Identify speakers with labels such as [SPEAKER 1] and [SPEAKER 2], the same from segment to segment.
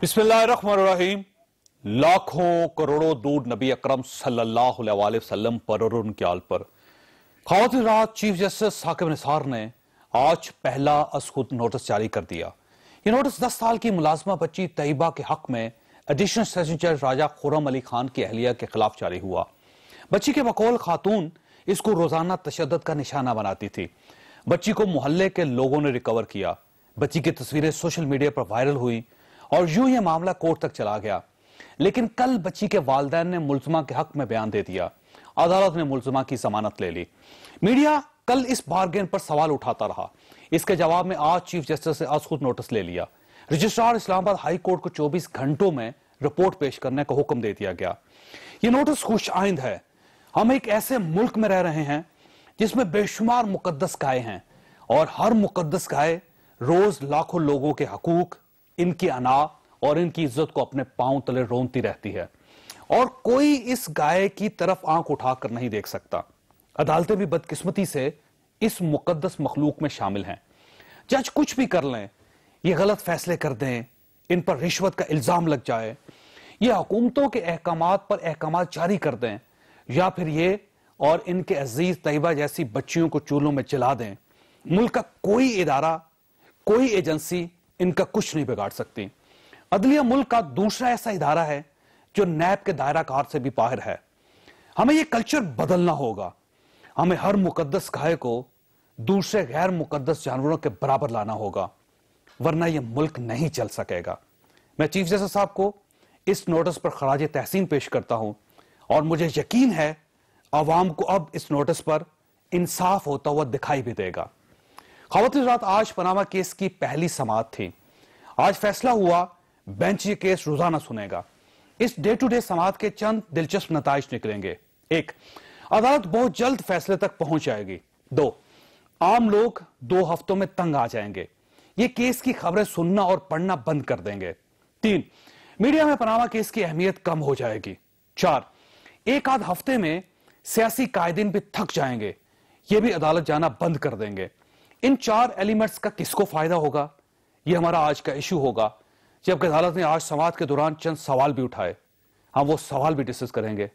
[SPEAKER 1] बिस्मिल्लाहिर्रहमानिर्रहीम। लाखों करोड़ों दूर नबी अकरम सल्लल्लाहु अलैहि वसल्लम पर और उनके आल पर ख़वातीन रात चीफ जस्टिस साकिब निसार ने आज पहला अज़खुद नोटिस जारी कर दिया। यह नोटिस 10 साल की मुलाजमा बच्ची तैयबा के हक में एडिशनल सेशन जज राजा खुर्रम अली खान की अहलिया के खिलाफ जारी हुआ। बच्ची के बकौल खातून इसको रोजाना तशद्दुद का निशाना बनाती थी। बच्ची को मोहल्ले के लोगों ने रिकवर किया। बच्ची की तस्वीरें सोशल मीडिया पर वायरल हुई और यूं यह मामला कोर्ट तक चला गया। लेकिन कल बच्ची के वालिदैन ने मुल्ज़िमा के हक में बयान दे दिया। अदालत ने मुल्ज़िमा की जमानत ले ली। मीडिया कल इस बारगेन पर सवाल उठाता रहा। इसके जवाब में आज चीफ जस्टिस से अज़खुद नोटिस ले लिया। रजिस्ट्रार इस्लामाबाद हाई कोर्ट को 24 घंटों में रिपोर्ट पेश करने का हुक्म दे दिया गया। यह नोटिस खुश आइंद है। हम एक ऐसे मुल्क में रह रहे हैं जिसमें बेशुमार मुकद्दस गायें हैं और हर मुकद्दस गाय रोज लाखों लोगों के हकूक, इनकी अना और इनकी इज्जत को अपने पांव तले रोंदती रहती है और कोई इस गाय की तरफ आंख उठाकर नहीं देख सकता। अदालतें भी बदकिस्मती से इस मुकद्दस मखलूक में शामिल हैं। जज कुछ भी कर लें, ये गलत फैसले कर दें, इन पर रिश्वत का इल्जाम लग जाए, ये हुकूमतों के अहकामात पर अहकामात जारी कर दें या फिर ये और इनके अजीज तैयबा जैसी बच्चियों को चूल्हों में जला दें, मुल्क का कोई इदारा, कोई एजेंसी इनका कुछ नहीं बिगाड़ सकती। अदलिया मुल्क का दूसरा ऐसा इदारा है जो नैब के दायरा कार से भी बाहर है। हमें यह कल्चर बदलना होगा। हमें हर मुकद्दस गाय को दूसरे गैर मुकद्दस जानवरों के बराबर लाना होगा, वरना यह मुल्क नहीं चल सकेगा। मैं चीफ जस्टिस साहब को इस नोटिस पर खराज तहसीन पेश करता हूं और मुझे यकीन है अवाम को अब इस नोटिस पर इंसाफ होता हुआ दिखाई भी देगा। ख़वातीन रात आज पनामा केस की पहली समाअत थी। आज फैसला हुआ, बेंच ये केस रोजाना सुनेगा। इस डे टू डे समाअत के चंद दिलचस्प नताइज निकलेंगे। 1, अदालत बहुत जल्द फैसले तक पहुंच जाएगी। 2, आम लोग 2 हफ्तों में तंग आ जाएंगे। ये केस की खबरें सुनना और पढ़ना बंद कर देंगे। 3, मीडिया में पनामा केस की अहमियत कम हो जाएगी। 4, एक आध हफ्ते में सियासी कायदीन भी थक जाएंगे, ये भी अदालत जाना बंद कर देंगे। इन 4 एलिमेंट्स का किसको फायदा होगा, यह हमारा आज का इशू होगा। जबकि अदालत ने आज समाअत के दौरान चंद सवाल भी उठाए, हम वो सवाल भी डिस्कस करेंगे।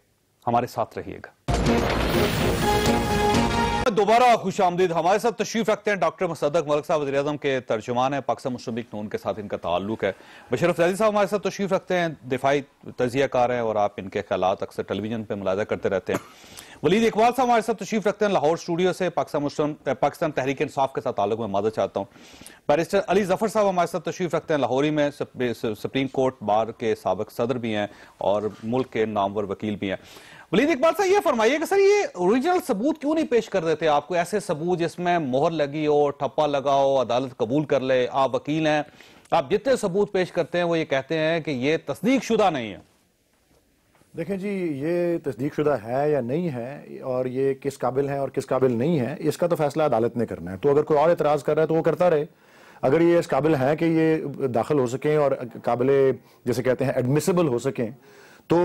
[SPEAKER 1] हमारे साथ रहिएगा। दोबारा खुश आमदीद। हमारे साथ तशरीफ रखते हैं डॉक्टर मुसद्दक मलिक साहब, वज़ीर आज़म के तर्जुमान है, पाकिस्तान मुस्लिम लीग नून के साथ इनका ताल्लुक है। बशरफ ज़ैदी साहब हमारे साथ तशरीफ रखते हैं, दिफाई तजियाकार हैं और आप इनके ख्यालात अक्सर टेलीविजन पर मुलाज़ा करते रहते हैं। वलीद इकबाल साहब हमारे साथ तशरीफ रखते हैं लाहौर स्टूडियो से, पाकिस्तान तहरीक इंसाफ के साथ ताल्लुक में मदद चाहता हूँ। बैरिस्टर अली जफर साहब हमारे साथ तशरीफ रखते हैं, लाहौरी में सुप्रीम कोर्ट बार के साबिक सदर भी हैं और मुल्क के नामवर वकील भी हैं। वलीद इकबाल साहब ये फरमाइए कि सर ये ओरिजिनल सबूत क्यों नहीं पेश कर देते आपको, ऐसे सबूत जिसमें मोहर लगी हो, ठप्पा लगा हो, अदालत कबूल कर ले, आप वकील हैं, आप जितने सबूत पेश करते हैं वो ये कहते हैं कि ये तस्दीक शुदा नहीं है।
[SPEAKER 2] देखें जी, ये तस्दीक शुदा है या नहीं है और ये किस काबिल है और किस काबिल नहीं है, इसका तो फैसला अदालत ने करना है। तो अगर कोई और एतराज़ कर रहा है तो वो करता रहे। अगर ये इस काबिल है कि ये दाखिल हो सकें और काबिले जैसे कहते हैं एडमिसिबल हो सकें तो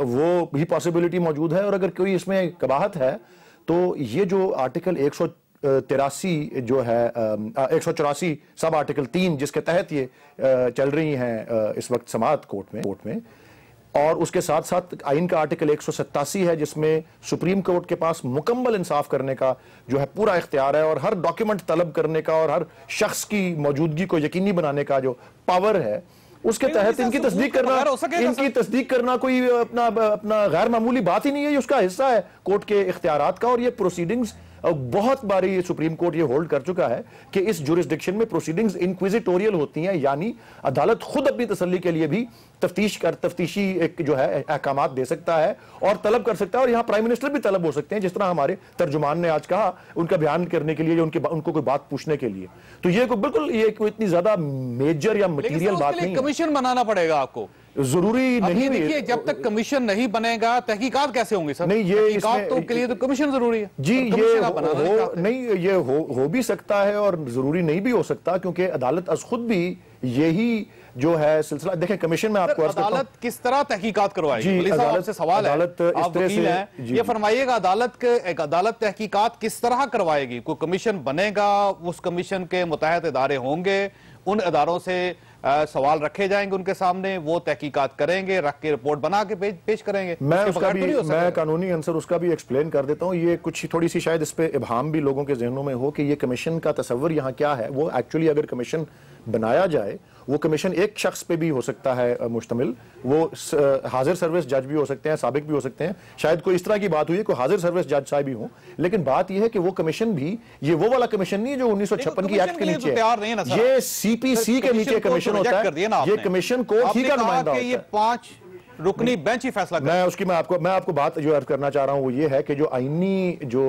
[SPEAKER 2] वो भी पॉसिबिलिटी मौजूद है। और अगर कोई इसमें कबाहत है तो ये जो आर्टिकल 183 जो है 184 सब आर्टिकल 3 जिसके तहत ये चल रही हैं इस वक्त समाअत कोर्ट में और उसके साथ साथ आइन का आर्टिकल 187 है जिसमें सुप्रीम कोर्ट के पास मुकम्मल इंसाफ करने का जो है पूरा इख्तियार है और हर डॉक्यूमेंट तलब करने का और हर शख्स की मौजूदगी को यकीनी बनाने का जो पावर है, उसके तहत इनकी तस्दीक करना कोई अपना गैर मामूली बात ही नहीं है। ये उसका हिस्सा है कोर्ट के इख्तियारात का। और ये प्रोसीडिंग्स बहुत बारी सुप्रीम कोर्ट ये होल्ड कर चुका है कि इस जुरिस्डिक्शन में प्रोसीडिंग्स इंक्विजिटोरियल होती हैं, यानी अदालत खुद अपनी तसल्ली के लिए भी तफ्तीशी एक जो है अहकामात दे सकता है और तलब कर सकता है। और यहाँ प्राइम मिनिस्टर भी तलब हो सकते हैं, जिस तरह हमारे तर्जुमान ने आज कहा, उनका बयान करने के लिए, उनको कोई बात पूछने के लिए। तो ये बिल्कुल ये कोई इतनी ज्यादा मेजर या मटीरियल बात नहीं है।
[SPEAKER 1] कमीशन बनाना पड़ेगा आपको,
[SPEAKER 2] जरूरी नहीं।
[SPEAKER 1] देखिए जब तक कमीशन नहीं बनेगा तहकीकात कैसे होंगे सर?
[SPEAKER 2] नहीं, ये
[SPEAKER 1] तहकीकात तो के लिए तो कमीशन जरूरी है
[SPEAKER 2] जी। ये हो भी सकता है और जरूरी नहीं भी हो सकता, क्योंकि अदालत अज खुद भी यही जो है सिलसिला। देखें कमीशन में आपको
[SPEAKER 1] अदालत किस तरह तहकीकात करवाएगी?
[SPEAKER 2] अदालत
[SPEAKER 1] से सवाल है,
[SPEAKER 2] आप वकील हैं,
[SPEAKER 1] ये फरमाइएगा अदालत तहकीकात किस तरह करवाएगी? कोई कमीशन बनेगा, उस कमीशन के मुतहत इदारे होंगे, उन इदारों से सवाल रखे जाएंगे उनके सामने, वो तहकीकात करेंगे, रख के रिपोर्ट बना के पेश करेंगे।
[SPEAKER 2] मैं कानूनी आंसर उसका भी एक्सप्लेन कर देता हूं। ये कुछ थोड़ी सी शायद इस पे इब्हाम भी लोगों के जहनों में हो कि ये कमीशन का तस्वर यहाँ क्या है। वो एक्चुअली अगर कमीशन बनाया जाए, वो कमीशन एक शख्स पे भी हो सकता है मुश्तमिल, वो हाजिर सर्विस जज भी हो सकते हैं, साबिक भी हो सकते हैं, शायद कोई इस तरह की बात हुई है कोई हाजिर सर्विस जज साहब भी हो। लेकिन बात यह है कि वो कमीशन भी ये वो वाला कमीशन नहीं है जो 1956 की एक्ट के नीचे है। ये सीपीसी के नीचे कमीशन होता है। ये कमीशन कोर्ट ही का नुमाइंदा होता है।
[SPEAKER 1] 5 रुकनी बेंच ही फैसला
[SPEAKER 2] मैं आपको बात जो अर्ज करना चाह रहा हूं वो ये है कि जो आईनी जो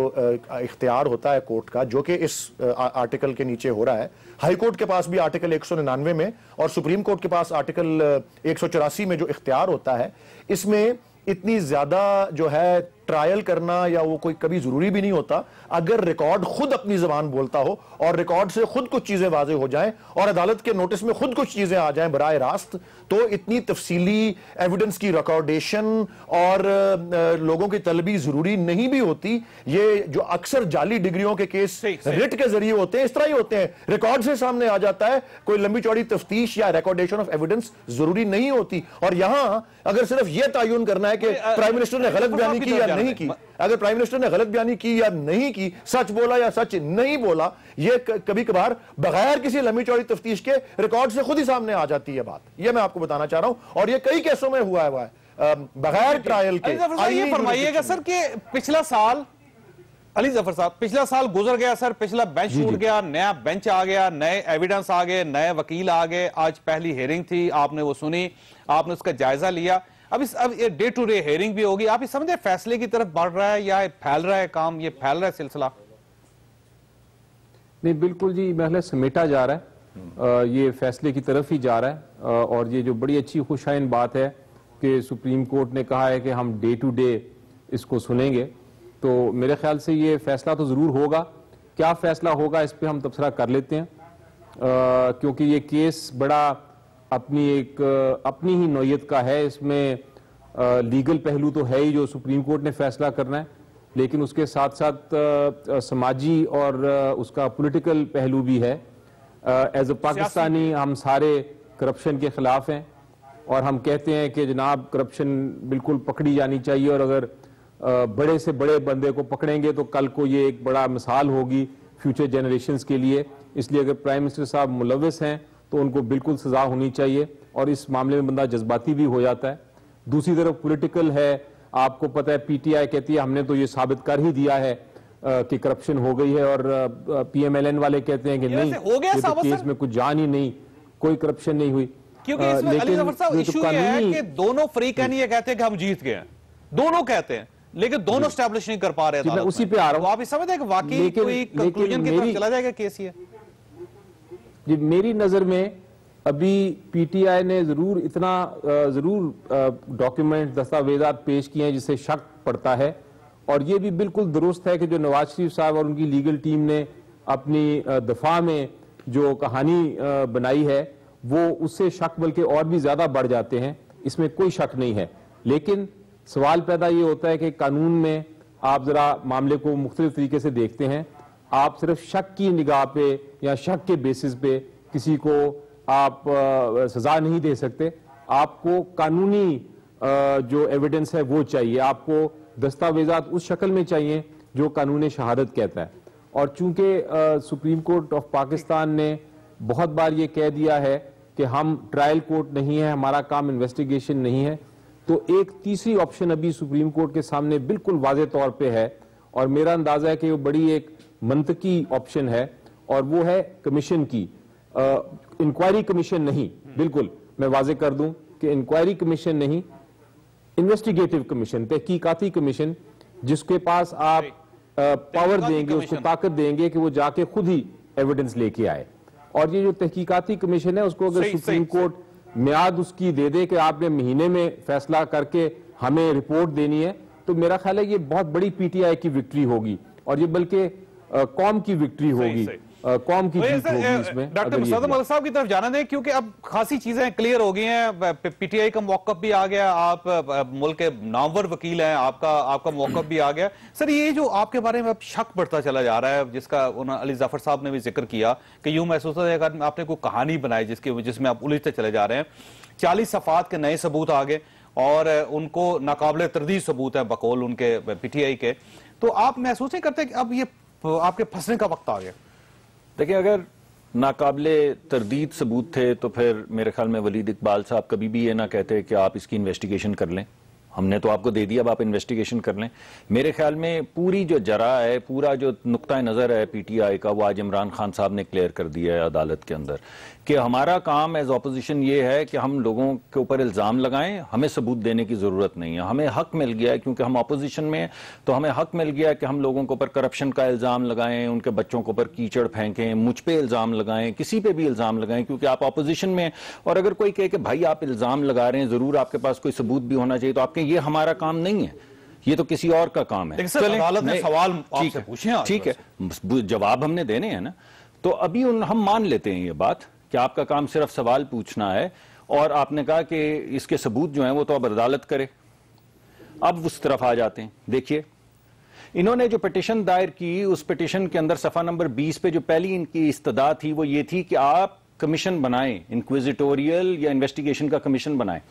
[SPEAKER 2] इख्तियार होता है कोर्ट का, जो कि इस आर्टिकल के नीचे हो रहा है, हाई कोर्ट के पास भी आर्टिकल 199 में और सुप्रीम कोर्ट के पास आर्टिकल 184 में जो इख्तियार होता है, इसमें इतनी ज्यादा जो है ट्रायल करना या वो कोई कभी जरूरी भी नहीं होता। अगर रिकॉर्ड खुद अपनी जबान बोलता हो और रिकॉर्ड से खुद कुछ चीजें वाजे हो जाएं और अदालत के नोटिस में खुद कुछ चीजें आ जाएं बराह रास्त, तो इतनी तफसीली एविडेंस की रिकॉर्डेशन और लोगों की तलबी जरूरी नहीं भी होती। ये जो अक्सर जाली डिग्रियों के केस रिट के जरिए होते हैं, इस तरह ही होते हैं, रिकॉर्ड से सामने आ जाता है, कोई लंबी चौड़ी तफ्तीश या रिकॉर्डेशन ऑफ एविडेंस जरूरी नहीं होती। और यहां अगर सिर्फ यह तयन करना है कि प्राइम मिनिस्टर ने गलत बयानी की या नहीं की, अगर प्राइम मिनिस्टर ने गलत बयानी की या नहीं की, सच बोला या सच नहीं बोला, यह कभी कभार बगैर किसी लंबी चौड़ी तफ्तीश के रिकॉर्ड से खुद ही सामने आ जाती है बात। यह मैं आपको बताना चाह रहा हूं और यह कई केसों में हुआ है बगैर ट्रायल के।
[SPEAKER 1] ये फरमाइएगा सर कि पिछला साल, अली जफर साहब, पिछला साल गुजर गया सर, पिछला बेंच टूट गया, नया बेंच आ गया, नए एविडेंस आ गए, नए वकील आ गए, आज पहली हेयरिंग थी, आपने वो सुनी, आपने उसका जायजा लिया, अब डे टू डे हेयरिंग भी होगी। आप ये समझे फैसले की तरफ बढ़ रहा है या फैल रहा है काम, ये फैल रहा है सिलसिला?
[SPEAKER 3] नहीं, बिल्कुल जी, महल समेटा जा रहा है, ये फैसले की तरफ ही जा रहा है। और ये जो बड़ी अच्छी खुशाइन बात है कि सुप्रीम कोर्ट ने कहा है कि हम डे टू डे इसको सुनेंगे, तो मेरे ख्याल से ये फैसला तो जरूर होगा। क्या फैसला होगा इस पे हम तबसरा कर लेते हैं, क्योंकि ये केस बड़ा अपनी ही नौयत का है। इसमें लीगल पहलू तो है ही जो सुप्रीम कोर्ट ने फैसला करना है, लेकिन उसके साथ साथ समाजी और उसका पॉलिटिकल पहलू भी है। एज अ पाकिस्तानी हम सारे करप्शन के खिलाफ हैं और हम कहते हैं कि जनाब करप्शन बिल्कुल पकड़ी जानी चाहिए, और अगर बड़े से बड़े बंदे को पकड़ेंगे तो कल को ये एक बड़ा मिसाल होगी फ्यूचर जनरेशंस के लिए। इसलिए अगर प्राइम मिनिस्टर साहब मुलविस हैं तो उनको बिल्कुल सजा होनी चाहिए, और इस मामले में बंदा जज्बाती भी हो जाता है। दूसरी तरफ पॉलिटिकल है, आपको पता है पीटीआई कहती है हमने तो ये साबित कर ही दिया है कि करप्शन हो गई है, और पीएमएलएन वाले कहते हैं कि नहीं, ये तो केस में कुछ जान ही नहीं, कोई करप्शन नहीं हुई।
[SPEAKER 1] क्योंकि इसमें अली जफर साहब इशू ये है कि दोनों फ्री कहनी है, कहते हैं कि हम जीत गए हैं, दोनों कहते हैं, लेकिन दोनों स्टैब्लिश नहीं कर पा रहे।
[SPEAKER 3] मैं उसी पे आ रहा हूं।
[SPEAKER 1] आप समझते हैं कि वाकई कोई कंक्लूजन की तरफ चला जाएगा केस? ये
[SPEAKER 3] जी, मेरी नजर में अभी पीटीआई ने जरूर डॉक्यूमेंट दस्तावेजात पेश किए हैं जिससे शक पड़ता है, और ये भी बिल्कुल दुरुस्त है कि जो नवाज शरीफ साहब और उनकी लीगल टीम ने अपनी दफा में जो कहानी बनाई है वो उससे शक बल्कि और भी ज्यादा बढ़ जाते हैं, इसमें कोई शक नहीं है। लेकिन सवाल पैदा ये होता है कि कानून में आप जरा मामले को मुख्तलिफ तरीके से देखते हैं। आप सिर्फ शक की निगाह पे या शक के बेसिस पे किसी को आप सजा नहीं दे सकते। आपको कानूनी जो एविडेंस है वो चाहिए, आपको दस्तावेजात उस शक्ल में चाहिए जो कानून शहादत कहता है। और चूंकि सुप्रीम कोर्ट ऑफ पाकिस्तान ने बहुत बार ये कह दिया है कि हम ट्रायल कोर्ट नहीं है, हमारा काम इन्वेस्टिगेशन नहीं है, तो एक तीसरी ऑप्शन अभी सुप्रीम कोर्ट के सामने बिल्कुल वाज़े तौर पे है, और मेरा अंदाजा है कि वो बड़ी एक मंतकी ऑप्शन है, और वो है कमीशन की। इंक्वायरी कमीशन नहीं, बिल्कुल मैं वाजे कर दूं कि इंक्वायरी कमीशन नहीं, इन्वेस्टिगेटिव कमीशन, तहकीकाती कमीशन, जिसके पास आप पावर देंगे, उसको ताकत देंगे कि वो जाके खुद ही एविडेंस लेके आए। और ये जो तहकीकाती कमीशन है उसको अगर सुप्रीम कोर्ट मियाद उसकी दे दे कि आपने महीने में फैसला करके हमें रिपोर्ट देनी है, तो मेरा ख्याल है ये बहुत बड़ी पीटीआई की विक्ट्री होगी, और ये बल्कि कौम की विक्ट्री होगी। कौम की जीत होगी इसमें।
[SPEAKER 1] डॉक्टर मुस्तफा मलिक साहब की तरफ जाना दें, क्योंकि अब खासी चीजें क्लियर हो गई हैं। पीटीआई का मौकफ भी आ गया, आप मुल्क के नामवर वकील हैं, आपका मौकफ भी आ गया। सर, ये जो आपके बारे में अब शक बढ़ता चला जा रहा है, जिसका अली जाफर साहब ने भी जिक्र किया कि यूं महसूस होता है आपने कोई कहानी बनाई जिसमें आप उलझते चले जा रहे हैं। 40 सफात के नए सबूत आ गए और उनको नाकाबिले तरदीद सबूत है बकौल उनके पीटीआई के। तो आप महसूस नहीं करते कि अब ये आपके फंसने का वक्त आ गया?
[SPEAKER 4] देखिए, अगर नाकाबिले तरदीद सबूत थे तो फिर मेरे ख्याल में वलीद इकबाल साहब कभी भी ये ना कहते कि आप इसकी इन्वेस्टिगेशन कर लें। हमने तो आपको दे दिया, अब आप इन्वेस्टिगेशन कर लें। मेरे ख्याल में पूरी जो जरा है, पूरा जो नुक्ता नज़र है पीटीआई का, वो आज इमरान खान साहब ने क्लियर कर दिया है अदालत के अंदर कि हमारा काम एज ऑपोजिशन ये है कि हम लोगों के ऊपर इल्ज़ाम लगाएं, हमें सबूत देने की ज़रूरत नहीं है। हमें हक मिल गया है, क्योंकि हम ऑपोजिशन में हैं, तो हमें हक मिल गया है कि हम लोगों के ऊपर करप्शन का इल्ज़ाम लगाएं, उनके बच्चों के ऊपर कीचड़ फेंकें, मुझ पे इल्ज़ाम लगाएं, किसी पे भी इल्ज़ाम लगाएं, क्योंकि आप ऑपोजिशन में हैं। और अगर कोई कहे कि भाई आप इल्ज़ाम लगा रहे हैं, ज़रूर आपके पास कोई सबूत भी होना चाहिए, तो आपके ये हमारा काम नहीं है, ये तो किसी और का काम है।
[SPEAKER 1] अदालत ने सवाल आपसे पूछे हैं,
[SPEAKER 4] ठीक है, जवाब हमने देने हैं ना। तो अभी हम मान लेते हैं ये बात कि आपका काम सिर्फ सवाल पूछना है, और आपने कहा कि इसके सबूत जो हैं वो तो अब अदालत करे। अब उस तरफ आ जाते हैं। देखिए, इन्होंने जो पिटीशन दायर की, उस पिटीशन के अंदर सफा नंबर 20 पे जो पहली इनकी इस्तदा थी वो ये थी कि आप कमीशन बनाएं, इंक्विजिटोरियल या इन्वेस्टिगेशन का कमीशन बनाएं।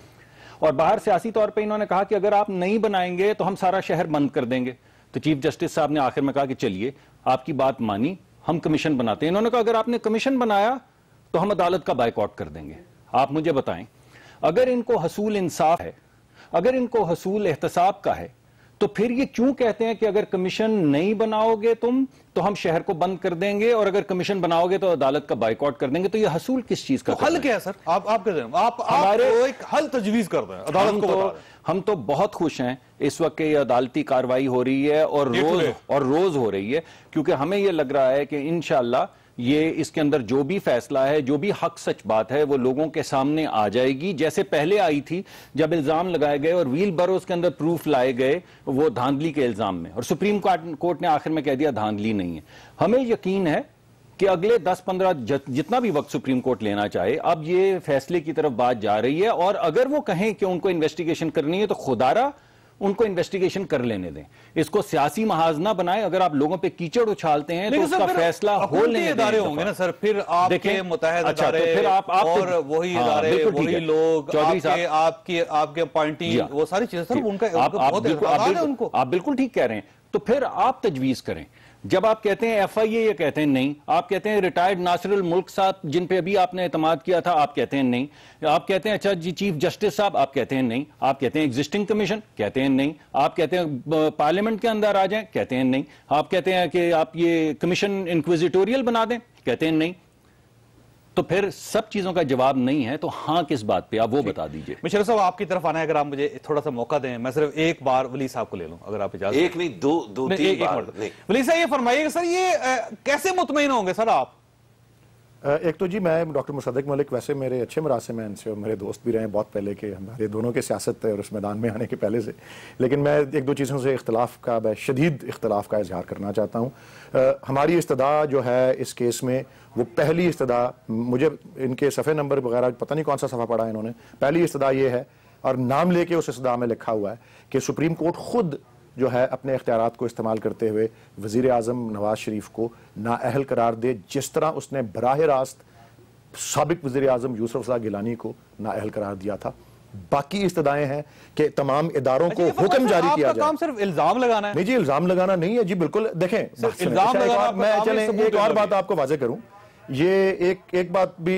[SPEAKER 4] और बाहर सियासी तौर पे इन्होंने कहा कि अगर आप नहीं बनाएंगे तो हम सारा शहर बंद कर देंगे। तो चीफ जस्टिस साहब ने आखिर में कहा कि चलिए, आपकी बात मानी, हम कमीशन बनाते हैं। इन्होंने कहा अगर आपने कमीशन बनाया तो हम अदालत का बायकॉट कर देंगे। आप मुझे बताएं, अगर इनको हसूल इंसाफ है, अगर इनको हसूल एहतसाब का है, तो फिर ये क्यों कहते हैं कि अगर कमीशन नहीं बनाओगे तुम तो हम शहर को बंद कर देंगे, और अगर कमीशन बनाओगे तो अदालत का बायकॉट कर देंगे? तो ये हसूल किस चीज का?
[SPEAKER 1] तो हल क्या है सर? आप हमारे एक हल तजवीज कर दें अदालत को।
[SPEAKER 4] हम तो बहुत खुश हैं इस वक्त ये अदालती कार्रवाई हो रही है और रोज हो रही है, क्योंकि हमें यह लग रहा है कि इंशाअल्लाह ये इसके अंदर जो भी फैसला है, जो भी हक सच बात है, वो लोगों के सामने आ जाएगी, जैसे पहले आई थी जब इल्जाम लगाए गए और व्हील बरोज के अंदर प्रूफ लाए गए वो धांधली के इल्जाम में, और सुप्रीम कोर्ट ने आखिर में कह दिया धांधली नहीं है। हमें यकीन है कि अगले 10-15 जितना भी वक्त सुप्रीम कोर्ट लेना चाहे, अब ये फैसले की तरफ बात जा रही है। और अगर वो कहें कि उनको इन्वेस्टिगेशन करनी है तो खुदारा उनको इन्वेस्टिगेशन कर लेने दें, इसको सियासी महाज ना बनाएं। अगर आप लोगों पे कीचड़ उछालते हैं तो उसका फैसला हो लेने
[SPEAKER 1] इदारे होंगे ना सर, फिर आपके मुतहद इदारे, तो फिर आप और वही इदारे, वही लोग, आपके अपॉइंटी, वो सारी चीजें सर, उनका
[SPEAKER 4] आप बिल्कुल ठीक कह रहे हैं। तो फिर आप तजवीज करें। जब आप कहते हैं एफआईए, ये कहते हैं नहीं। आप कहते हैं रिटायर्ड नासिरुल मुल्क साहब जिन पे अभी आपने एतमाद किया था, आप कहते हैं नहीं। आप कहते हैं अच्छा जी चीफ जस्टिस साहब, आप कहते हैं नहीं। आप कहते हैं एग्जिस्टिंग कमीशन, कहते हैं नहीं। आप कहते हैं पार्लियामेंट के अंदर आ जाएं, कहते हैं नहीं। आप कहते हैं कि आप ये कमीशन इंक्विजिटोरियल बना दें, कहते हैं नहीं। तो फिर सब चीजों का जवाब नहीं है, तो हाँ किस बात पे, आप वो बता दीजिए।
[SPEAKER 1] मिशर साहब आपकी तरफ आना है, अगर आप मुझे थोड़ा सा मौका दें, मैं सिर्फ एक बार वली साहब को ले लूं, अगर आप इजाजत।
[SPEAKER 5] एक नहीं, दो तीन बार।
[SPEAKER 1] वली साहब ये फरमाइएगा सर, ये कैसे मुतमईन होंगे सर आप?
[SPEAKER 2] एक तो जी मैं डॉक्टर मुसद्दिक मलिक वैसे मेरे अच्छे मरासिम हैं इनसे, और मेरे दोस्त भी रहे बहुत पहले के, हमारे दोनों के सियासत है और उस मैदान में आने के पहले से। लेकिन मैं एक दो चीज़ों से इख्तलाफ का, शदीद इख्तलाफ का इजहार करना चाहता हूँ। हमारी इस्तदा जो है इस केस में, वो पहली इस्तदा, मुझे इनके सफ़े नंबर वगैरह पता नहीं कौन सा सफ़ा पढ़ा है इन्होंने, पहली इस्तदा ये है, और नाम लेके उस इस्तदा में लिखा हुआ है कि सुप्रीम कोर्ट खुद जो है अपने इख्तियारात को इस्तेमाल करते हुए वज़ीर आज़म नवाज शरीफ को नाअहल करार दे, जिस तरह उसने बराह रास्त साबिक वज़ीर आज़म यूसुफ रज़ा गिलानी को नाअहल करार दिया था। बाकी इस्तदाएं हैं कि तमाम इदारों को हुक्म जारी किया जाए।
[SPEAKER 1] काम सिर्फ इल्जाम लगाना है?
[SPEAKER 2] नहीं जी, इल्जाम लगाना नहीं है जी, बिल्कुल। देखें, मैं चलें एक और बात आपको वाज़ेह करूं, ये एक बात भी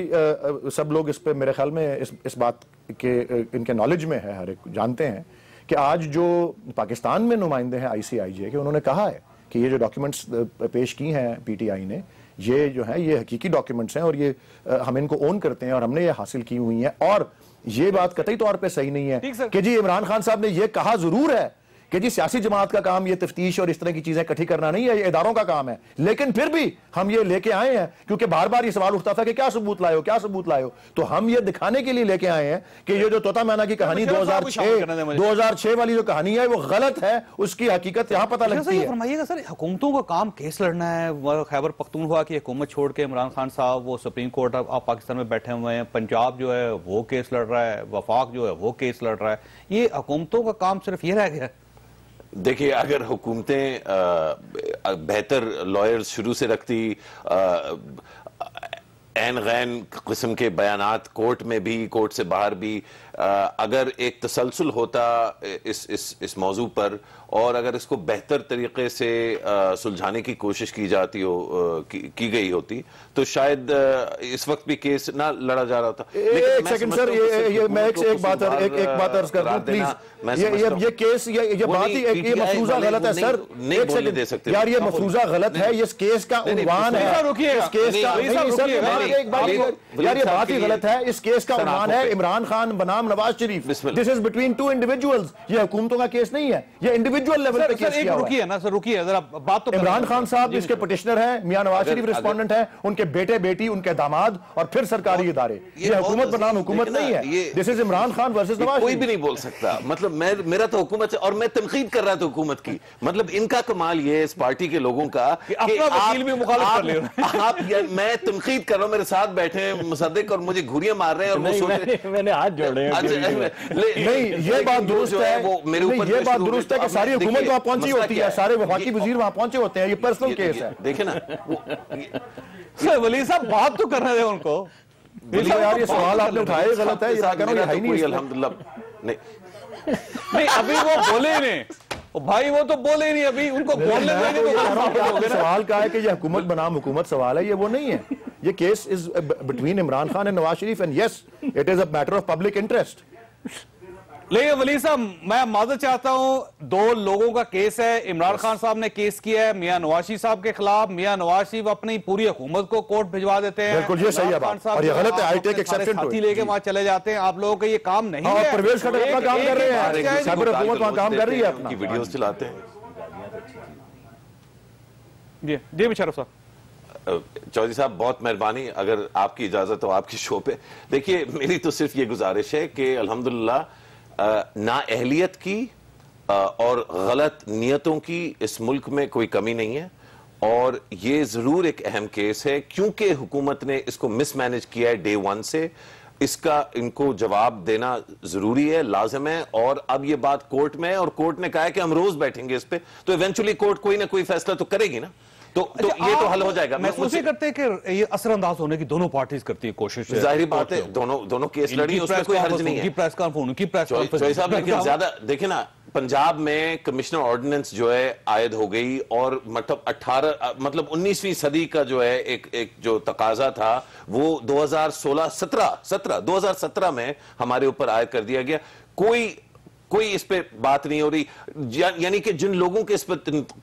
[SPEAKER 2] सब लोग इस पे मेरे ख्याल में इस बात के इनके नॉलेज में है, हर एक जानते हैं कि आज जो पाकिस्तान में नुमाइंदे हैं ICIJ के, उन्होंने कहा है कि ये जो डॉक्यूमेंट्स पेश की हैं पीटीआई ने, ये जो है ये हकीकी डॉक्यूमेंट्स हैं और ये हम इनको ओन करते हैं और हमने ये हासिल की हुई हैं। और ये बात कतई तौर पे सही नहीं है कि जी इमरान खान साहब ने ये कहा जरूर है कि जी सियासी जमात का काम ये तफ्तीश और इस तरह की चीजें इकट्ठी करना नहीं है, ये इदारों का काम है। लेकिन फिर भी हम ये लेके आए हैं क्योंकि बार बार ये सवाल उठता था कि क्या सबूत लाए हो, क्या सबूत लाए हो। तो हम ये दिखाने के लिए लेके आए हैं कि ये जो तोता मैना की कहानी 2006 वाली जो कहानी है वो गलत है, उसकी हकीकत यहां पता लगती है।
[SPEAKER 1] फरमाइएगा सर, हुकूमतों का काम केस लड़ना है। खैबर पख्तूनख्वा की हुकूमत छोड़ के इमरान खान साहब वो सुप्रीम कोर्ट आप पाकिस्तान में बैठे हुए हैं, पंजाब जो है वो केस लड़ रहा है, वफाक जो है वो केस लड़ रहा है। ये हुकूमतों का काम सिर्फ ये रह गया है?
[SPEAKER 5] देखिए, अगर हुकूमतें बेहतर लॉयर्स शुरू से रखती, ऐन गैन किस्म के बयानात कोर्ट में भी, कोर्ट से बाहर भी, अगर एक तसलसल होता इस मौजू पर और अगर इसको बेहतर तरीके से सुलझाने की कोशिश की जाती हो, की गई होती, तो शायद इस वक्त भी केस ना लड़ा जा रहा था।
[SPEAKER 2] एक सेकंड सर, ये मैं एक बात अर्ज कर दूं प्लीज। ये केस ये बात ही ये मफरूजा गलत है सर,
[SPEAKER 5] नहीं बोलने दे सकते
[SPEAKER 2] यार, ये मफरूजा गलत है, ये केस का उन्वान है, इस केस का यार ये बात ही गलत है। इस केस का उन्वान है इमरान खान बनाम Nawaz Sharif. This is between two individuals, ये हुकूमतों का केस नहीं है, ये इंडिविजुअल लेवल पे केस किया हुआ है।
[SPEAKER 1] रुकिए ना सर, रुकिए जरा, बात तो
[SPEAKER 2] इमरान खान साहब इसके पिटिशनर हैं, मियां नवाज शरीफ रिस्पोंडेंट हैं, उनके बेटे बेटी, उनके दामाद और फिर सरकारी इदारे। ये हुकूमत बनाम हुकूमत नहीं है, this is Imran Khan versus Nawaz.
[SPEAKER 5] कोई भी नहीं बोल सकता, मतलब मेरा तो हुकूमत और मैं तनकीद कर रहा था हुकूमत की। मतलब इनका कमाल ये इस पार्टी के लोगों का
[SPEAKER 1] अपना वकील भी मुखालिफ कर ले रहे हैं।
[SPEAKER 5] मैं तनकीद कर रहा हूं, मेरे साथ बैठे हैं मुसद्दिक और मुझे घुरियां मार रहे हैं और वो सोच रहे
[SPEAKER 3] मैंने हाथ जोड़े हैं।
[SPEAKER 2] नहीं, ये बात दुरुस्त है, वो मेरे ऊपर ये बात दुरुस्त है कि सारी हुकूमत वहां पहुंची होती है, सारे वफाकी वजीर वहां पहुंचे होते हैं, ये पर्सनल केस है।
[SPEAKER 5] देखे ना
[SPEAKER 1] सर, वली साहब बात तो कर रहे थे उनको।
[SPEAKER 2] यार ये सवाल आपने उठाए गलत है,
[SPEAKER 5] अल्हम्दुलिल्लाह
[SPEAKER 1] नहीं, अभी वो बोले नहीं भाई, वो तो बोले नहीं, अभी उनको बोलने देंगे तो
[SPEAKER 2] सवाल का है कि ये हुकूमत बनाम हुकूमत सवाल है, ये वो नहीं है। ये case is between Imran Khan and Nawaz Sharif and yes it is a matter of public interest.
[SPEAKER 1] लेकिन वली साहब, मैं माजरत चाहता हूं, दो लोगों का केस है। इमरान खान साहब ने केस किया है मियां नवाज शरीफ साहब के खिलाफ। मियां नवाज शरीफ अपनी पूरी हुकूमत को कोर्ट भिजवा देते हैं।
[SPEAKER 2] बिल्कुल, ये सही है बात और ये गलत है। I take exception to it.
[SPEAKER 1] लेके वहां चले जाते हैं। आप लोगों का ये काम नहीं है।
[SPEAKER 2] परवेज खट्टर अपना काम कर रहे हैं, साइबर हुकूमत वहां काम कर रही है, अपनी
[SPEAKER 5] वीडियोस चलाते हैं।
[SPEAKER 1] जी मुशर्रफ साहब।
[SPEAKER 5] चौधरी साहब, बहुत मेहरबानी, अगर आपकी इजाजत हो आपकी शो पे। देखिए, मेरी तो सिर्फ ये गुजारिश है कि अल्हम्दुलिल्लाह नाअहलियत की और गलत नियतों की इस मुल्क में कोई कमी नहीं है और ये जरूर एक अहम केस है क्योंकि हुकूमत ने इसको मिसमैनेज किया है डे वन से। इसका इनको जवाब देना जरूरी है, लाजिम है। और अब ये बात कोर्ट में है और कोर्ट ने कहा है कि हम रोज बैठेंगे इस पे, तो इवेंचुअली कोर्ट कोई ना कोई फैसला तो करेगी ना, तो ये तो हल हो जाएगा।
[SPEAKER 1] महसूस करते हैं कि ये असरअंदाज होने की दोनों पार्टीज करती है कोशिश।
[SPEAKER 5] जाहिर बात है, दोनों केस लड़ी, उसमें कोई हर्ज नहीं है।
[SPEAKER 1] प्रेस कॉन्फ्रेंस
[SPEAKER 5] साहब, लेकिन ज्यादा देखे ना, पंजाब में कमिश्नर ऑर्डिनेंस जो है आयद हो गई और मतलब 19वीं सदी का जो है एक जो तकाजा था वो 2017 में हमारे ऊपर आयद कर दिया गया। कोई इस पे बात नहीं हो रही, यानी कि जिन लोगों के इस पर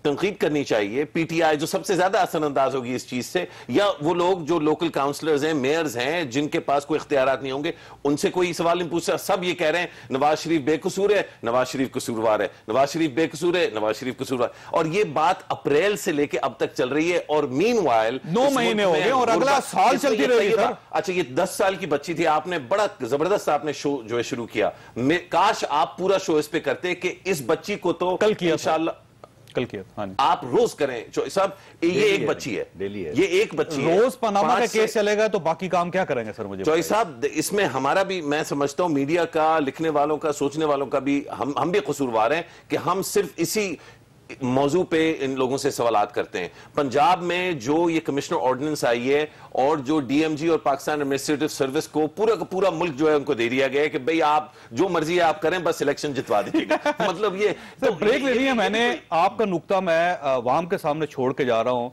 [SPEAKER 5] तनकीद करनी चाहिए, पीटीआई जो सबसे ज्यादा असरअंदाज होगी इस चीज से, या वो लोग जो लोकल काउंसलर्स हैं, मेयर्स हैं, जिनके पास कोई इख्तियारात नहीं होंगे, उनसे कोई सवाल नहीं पूछता। सब ये कह रहे हैं नवाज शरीफ बेकसूर है, नवाज शरीफ कसूरवार है, नवाज शरीफ बेकसूर है, नवाज शरीफ कसूरवार। और ये बात अप्रैल से लेके अब तक चल रही है और मीनवाइल
[SPEAKER 1] 9 महीने हो गए और अगला साल चलती रहेगी।
[SPEAKER 5] अच्छा, ये 10 साल की बच्ची थी, आपने बड़ा जबरदस्त आपने शो जो है शुरू किया। काश आप पूरा शो इस पे करते कि इस बच्ची को तो
[SPEAKER 1] कल किया,
[SPEAKER 5] इंशाल्लाह
[SPEAKER 1] कल किया। हाँ,
[SPEAKER 5] आप रोज करें सब। ये एक बच्ची है, ये एक बच्ची है।
[SPEAKER 1] रोज पनामा का केस चलेगा तो बाकी काम क्या करेंगे सर? मुझे
[SPEAKER 5] चौधरी साहब, इसमें हमारा भी, मैं समझता हूं मीडिया का, लिखने वालों का, सोचने वालों का भी, हम भी कसूरवार हैं कि हम सिर्फ इसी मौजू पे इन लोगों से सवालात करते हैं। पंजाब में जो ये कमिश्नर ऑर्डिनेंस आई है और जो डीएमजी और पाकिस्तान एडमिनिस्ट्रेटिव सर्विस को पूरा का पूरा मुल्क जो है उनको दे दिया गया है कि भाई आप जो मर्जी है आप करें, बस इलेक्शन जितवा दीजिएगा। मतलब ये
[SPEAKER 1] तो ब्रेक ले लिया मैंने। आपका नुक्ता मैं अवाम के सामने छोड़ के जा रहा हूं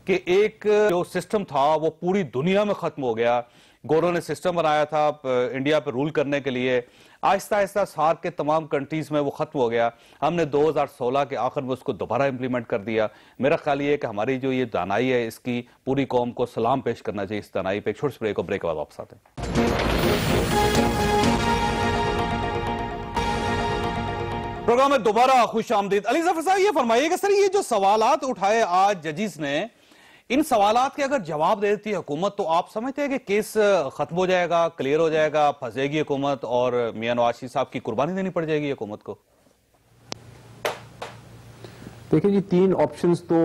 [SPEAKER 1] कि एक जो सिस्टम था वो पूरी दुनिया में खत्म हो गया। गोरो ने सिस्टम बनाया था इंडिया पे रूल करने के लिए, आहिस्ता आहिस्ता सार्क के तमाम कंट्रीज में वो खत्म हो गया। हमने 2016 के आखिर में उसको दोबारा इंप्लीमेंट कर दिया। मेरा ख्याल ये है कि हमारी जो ये दानाई है इसकी पूरी कौम को सलाम पेश करना चाहिए इस दानाई पे। एक छोटे से ब्रेक के बाद वापस आते हैं। प्रोग्राम में दोबारा खुश आमदीद। अली ज़फ़र साहब, ये फरमाइएगा सर, ये जो सवालात उठाए आज जजिस ने, इन सवालात के अगर जवाब दे देती है हुकूमत तो आप समझते हैं कि केस खत्म हो जाएगा, क्लियर हो जाएगा, फंसेगी हुकूमत और मियां नवाज शरीफ साहब की कुर्बानी देनी पड़ जाएगी हुकूमत को?
[SPEAKER 3] देखिए जी, 3 ऑप्शंस तो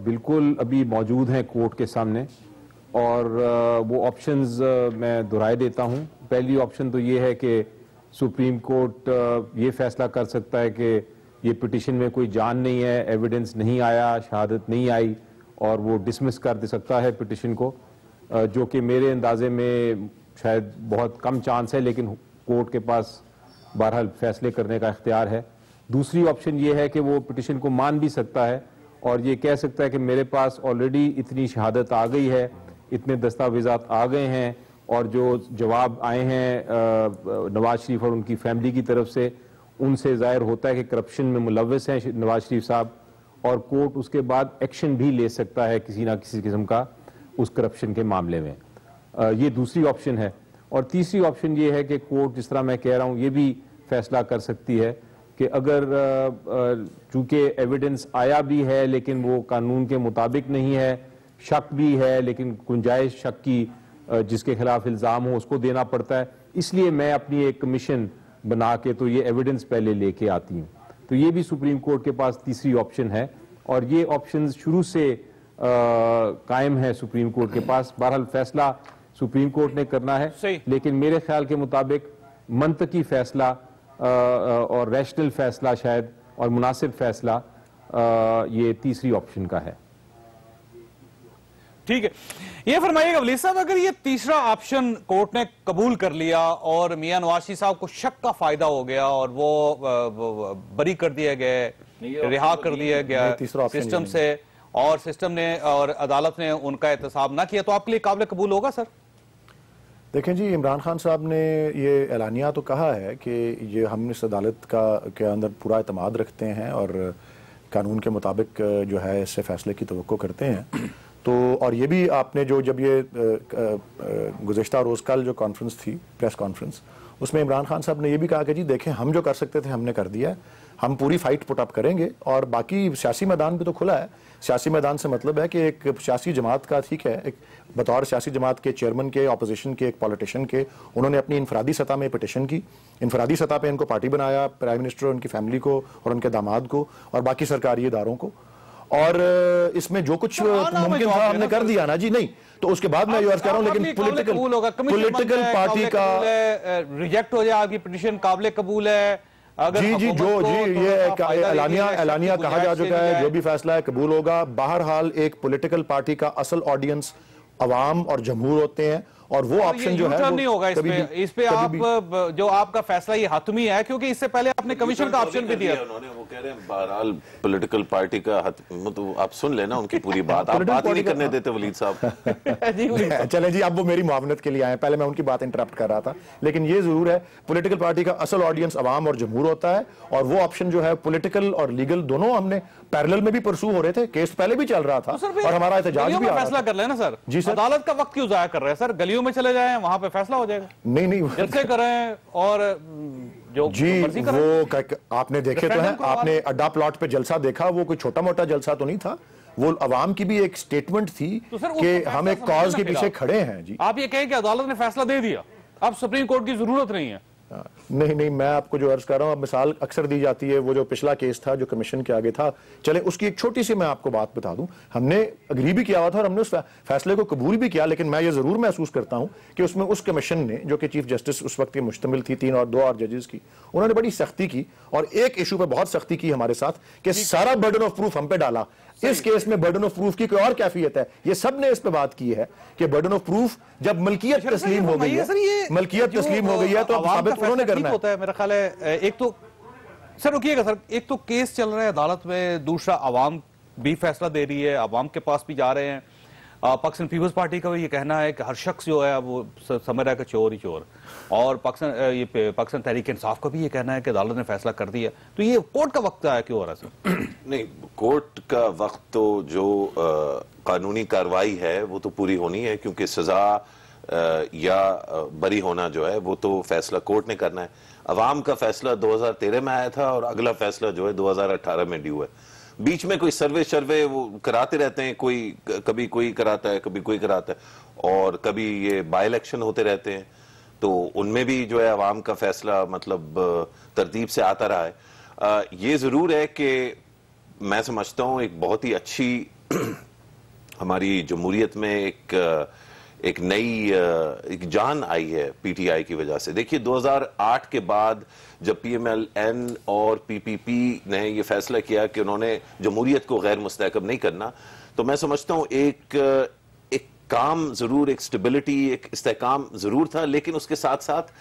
[SPEAKER 3] बिल्कुल अभी मौजूद हैं कोर्ट के सामने, और वो ऑप्शंस मैं दोहराए देता हूं। पहली ऑप्शन तो ये है कि सुप्रीम कोर्ट ये फैसला कर सकता है कि ये पिटिशन में कोई जान नहीं है, एविडेंस नहीं आया, शहादत नहीं आई, और वो डिसमिस कर दे सकता है पिटिशन को, जो कि मेरे अंदाजे में शायद बहुत कम चांस है, लेकिन कोर्ट के पास बहरहाल फैसले करने का इख्तियार है। दूसरी ऑप्शन ये है कि वो पिटिशन को मान भी सकता है और ये कह सकता है कि मेरे पास ऑलरेडी इतनी शहादत आ गई है, इतने दस्तावेजात आ गए हैं, और जो जवाब आए हैं नवाज शरीफ और उनकी फैमिली की तरफ से, उनसे जाहिर होता है कि करप्शन में मुलव्वस हैं नवाज शरीफ साहब, और कोर्ट उसके बाद एक्शन भी ले सकता है किसी ना किसी किस्म का उस करप्शन के मामले में। ये दूसरी ऑप्शन है। और तीसरी ऑप्शन ये है कि कोर्ट, जिस तरह मैं कह रहा हूँ, ये भी फैसला कर सकती है कि अगर चूंकि एविडेंस आया भी है लेकिन वो कानून के मुताबिक नहीं है, शक भी है लेकिन गुंजाइश शक की जिसके खिलाफ इल्जाम हो उसको देना पड़ता है, इसलिए मैं अपनी एक कमीशन बना के तो ये एविडेंस पहले लेके आती हूँ। तो ये भी सुप्रीम कोर्ट के पास तीसरी ऑप्शन है, और ये ऑप्शन शुरू से कायम है सुप्रीम कोर्ट के पास। बहरहाल फैसला सुप्रीम कोर्ट ने करना है, लेकिन मेरे ख्याल के मुताबिक मंतकी फैसला और रैशनल फैसला शायद, और मुनासिब फैसला ये तीसरी ऑप्शन का है।
[SPEAKER 1] ठीक है, ये फरमाइएगा वली साहब, अगर ये तीसरा ऑप्शन कोर्ट ने कबूल कर लिया और मियां नवाज शरीफ साहब को शक का फायदा हो गया और वो बरी कर दिए गए, रिहा कर दिया गया सिस्टम से, और सिस्टम ने और अदालत ने उनका एहतसाब ना किया, तो आपके लिए काबिल कबूल होगा सर?
[SPEAKER 2] देखें जी, इमरान खान साहब ने ये ऐलानिया तो कहा है कि ये हम इस अदालत के अंदर पूरा एतमाद रखते हैं और कानून के मुताबिक जो है इससे फैसले की तवक्को करते हैं। तो और ये भी आपने जो जब ये गुज़िश्ता रोज़ कल जो कॉन्फ्रेंस थी, प्रेस कॉन्फ्रेंस, उसमें इमरान खान साहब ने ये भी कहा कि जी देखें, हम जो कर सकते थे हमने कर दिया है, हम पूरी फाइट पुटअप करेंगे, और बाकी सियासी मैदान भी तो खुला है। सियासी मैदान से मतलब है कि एक सियासी जमात का, ठीक है, एक बतौर सियासी जमात के चेयरमैन के, ऑपोजिशन के, एक पॉलिटिशियन के, उन्होंने अपनी इनफरादी सतह में पिटिशन की, इनफरादी सतह पे इनको पार्टी बनाया, प्राइम मिनिस्टर, उनकी फैमिली को और उनके दामाद को और बाकी सरकारी इदारों को, और इसमें जो कुछ मुमकिन था हमने कर दिया ना जी। नहीं तो उसके बाद मैं ये अर्ज कर रहा हूं, लेकिन पॉलिटिकल पार्टी का
[SPEAKER 1] रिजेक्ट हो जाए आपकी पिटीशन, काबिल कबूल है अगर
[SPEAKER 2] जी जी जो जी ये एलानिया कहा जा चुका है, जो भी फैसला है कबूल होगा। बहरहाल एक पॉलिटिकल पार्टी का असल ऑडियंस अवाम और जमहूर होते हैं, और वो ऑप्शन जो है
[SPEAKER 1] नहीं होगा इस पे आप जो आपका फैसला ये हातमी है, क्योंकि इससे पहले आपने कमीशन का ऑप्शन भी दिया।
[SPEAKER 5] उन्होंने वो कह रहे हैं बहरहाल पॉलिटिकल पार्टी का तो आप सुन लेना उनकी पूरी बात, आप बात ही नहीं करने देते वलीद साहब।
[SPEAKER 2] चले जी, अब वो मेरी मुआवनत के लिए आए, पहले मैं उनकी बात इंटरप्ट कर रहा था। लेकिन ये जरूर है, पॉलिटिकल पार्टी का असल ऑडियंस अवाम और जमहूर होता है, और वो ऑप्शन जो है पॉलिटिकल और लीगल दोनों हमने पैरेलल में भी परसू हो रहे थे, केस पहले भी चल रहा था और हमारा एहतजाज भी
[SPEAKER 1] फैसला कर लेना सर।
[SPEAKER 2] जी सर,
[SPEAKER 1] अदालत का वक्त क्यों जाया कर रहे हैं सर? गलियों में चले जाएं, वहां पे फैसला हो जाएगा।
[SPEAKER 2] नहीं
[SPEAKER 1] जलसे करें और जो
[SPEAKER 2] जी वो आपने देखे तो है, आपने अड्डा प्लॉट पे जलसा देखा, वो कोई छोटा मोटा जलसा तो नहीं था, वो अवाम की भी एक स्टेटमेंट थी कि हम एक कॉज के पीछे खड़े हैं। जी
[SPEAKER 1] आप ये कहें कि अदालत ने फैसला दे दिया, अब सुप्रीम कोर्ट की जरूरत नहीं है?
[SPEAKER 2] नहीं, मैं आपको जो अर्ज कर रहा हूं, मिसाल अक्सर दी जाती है, वो जो पिछला केस था जो कमीशन के आगे था, चले उसकी एक छोटी सी मैं आपको बात बता दूं। हमने अग्री भी किया हुआ था और हमने उस फैसले को कबूल भी किया, लेकिन मैं ये जरूर महसूस करता हूं कि उसमें उस कमीशन ने, जो कि चीफ जस्टिस उस वक्त की मुश्तमिल थी 3 और 2 और जजेस की, उन्होंने बड़ी सख्ती की, और एक इशू पे बहुत सख्ती की हमारे साथ कि सारा बर्डन ऑफ प्रूफ हम पे डाला। इस केस में बर्डन ऑफ प्रूफ की कोई और कैफियत है, ये सब ने इस पे बात की है कि बर्डन ऑफ प्रूफ जब मलकियत तस्लीम हो गई है, मलकियत तस्लीम हो गई है, तो अब साबित उन्होंने करना
[SPEAKER 1] होता है। मेरा ख्याल है एक तो सर रुकिएगा सर, एक तो केस चल रहा है अदालत में, दूसरा अवाम भी फैसला दे रही है, अवाम के पास भी जा रहे हैं। पाकिस्तान पीपल्स पार्टी का भी ये कहना है कि हर शख्स जो है वो समझ रहा है कि चोर ही चोर, और पाकिस्तान तहरीक इंसाफ का भी ये कहना है कि अदालत ने फैसला कर दिया। तो ये कोर्ट का वक्त आया क्यों हो रहा है सर?
[SPEAKER 5] नहीं, कोर्ट का वक्त तो जो कानूनी कार्रवाई है वो तो पूरी होनी है, क्योंकि सजा या बरी होना जो है वो तो फैसला कोर्ट ने करना है। अवाम का फैसला 2013 में आया था और अगला फैसला जो है 2018 में ड्यू है। बीच में कोई सर्वे वो कराते रहते हैं, कोई कभी कोई कराता है, कभी कोई कराता है, और कभी ये बाय इलेक्शन होते रहते हैं, तो उनमें भी जो है अवाम का फैसला मतलब तरतीब से आता रहा है। ये जरूर है कि मैं समझता हूं एक बहुत ही अच्छी हमारी जमहूरियत में एक नई एक जान आई है पीटीआई की वजह से। देखिए 2008 के बाद जब पीएमएलएन और पीपीपी ने ये फैसला किया कि उन्होंने जमहूरियत को गैर मुस्तहकम नहीं करना, तो मैं समझता हूं एक काम जरूर, एक स्टेबिलिटी, एक इस्तेहकाम जरूर था, लेकिन उसके साथ साथ